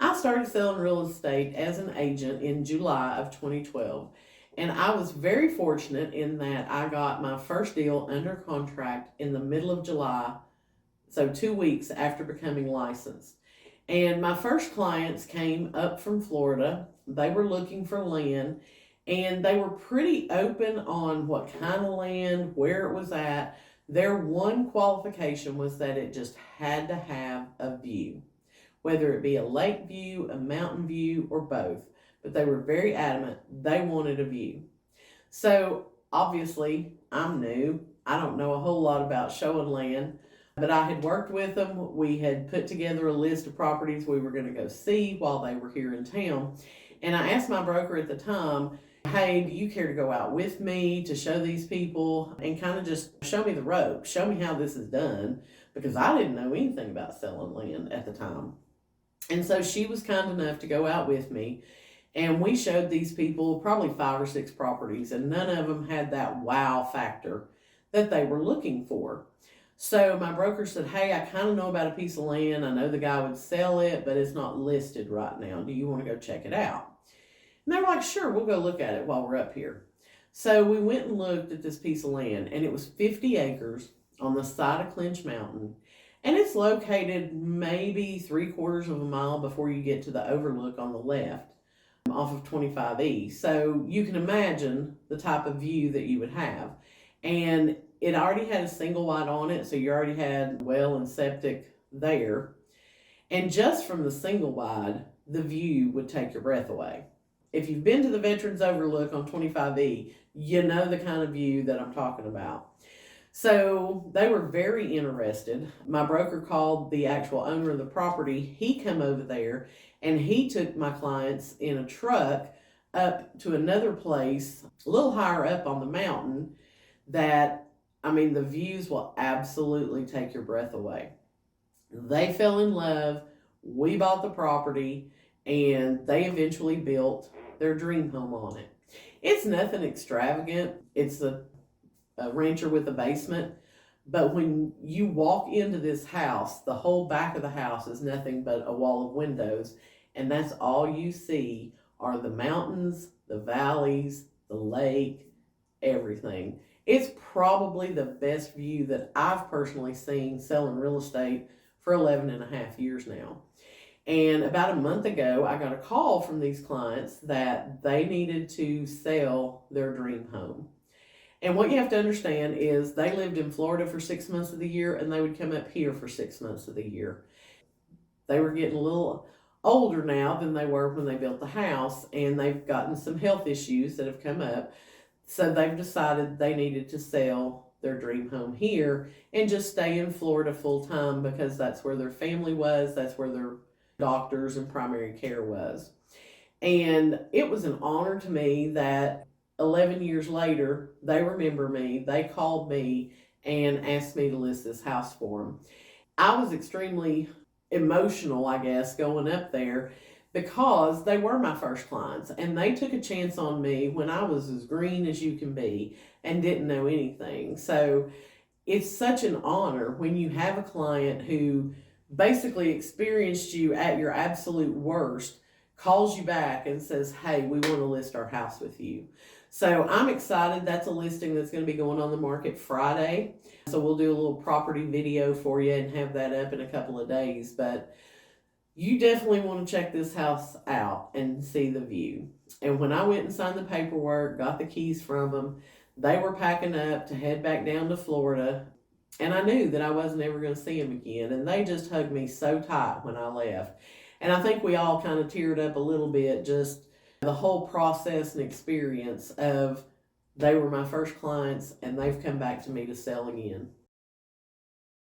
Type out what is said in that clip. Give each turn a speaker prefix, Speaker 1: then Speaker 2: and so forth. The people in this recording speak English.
Speaker 1: I started selling real estate as an agent in July of 2012. And I was very fortunate in that I got my first deal under contract in the middle of July, so 2 weeks after becoming licensed. And my first clients came up from Florida. They were looking for land and they were pretty open on what kind of land, where it was at. Their one qualification was that it just had to have a view, whether it be a lake view, a mountain view, or both. But they were very adamant they wanted a view. So obviously, I'm new. I don't know a whole lot about showing land, but I had worked with them. We had put together a list of properties we were going to go see while they were here in town. And I asked my broker at the time, hey, do you care to go out with me to show these people and kind of just show me the ropes, show me how this is done, because I didn't know anything about selling land at the time. And so she was kind enough to go out with me, and we showed these people probably 5 or 6 properties, and none of them had that wow factor that they were looking for. So my broker said, hey, I kind of know about a piece of land. I know the guy would sell it, but it's not listed right now. Do you want to go check it out? And they were like, sure, we'll go look at it while we're up here. So we went and looked at this piece of land, and it was 50 acres on the side of Clinch Mountain. And it's located maybe 3/4 of a mile before you get to the overlook on the left off of 25E. So you can imagine the type of view that you would have. And it already had a single wide on it, so you already had well and septic there. And just from the single wide, the view would take your breath away. If you've been to the Veterans Overlook on 25E, you know the kind of view that I'm talking about. So they were very interested. My broker called the actual owner of the property. He come over there and he took my clients in a truck up to another place a little higher up on the mountain that, I mean, the views will absolutely take your breath away. They fell in love. We bought the property and they eventually built their dream home on it. It's nothing extravagant. It's a rancher with a basement. But when you walk into this house, the whole back of the house is nothing but a wall of windows. And that's all you see are the mountains, the valleys, the lake, everything. It's probably the best view that I've personally seen selling real estate for 11 and a half years now. And about a month ago, I got a call from these clients that they needed to sell their dream home. And what you have to understand is they lived in Florida for 6 months of the year and they would come up here for 6 months of the year. They were getting a little older now than they were when they built the house, and they've gotten some health issues that have come up. So they've decided they needed to sell their dream home here and just stay in Florida full time because that's where their family was, that's where their doctors and primary care was. And it was an honor to me that 11 years later, they remember me, they called me and asked me to list this house for them. I was extremely emotional, I guess, going up there because they were my first clients and they took a chance on me when I was as green as you can be and didn't know anything. So it's such an honor when you have a client who basically experienced you at your absolute worst, calls you back and says, hey, we want to list our house with you. So I'm excited. That's a listing that's going to be going on the market Friday. So we'll do a little property video for you and have that up in a couple of days. But you definitely want to check this house out and see the view. And when I went and signed the paperwork, got the keys from them, they were packing up to head back down to Florida. And I knew that I wasn't ever going to see them again. And they just hugged me so tight when I left. And I think we all kind of teared up a little bit, just the whole process and experience of they were my first clients and they've come back to me to sell again.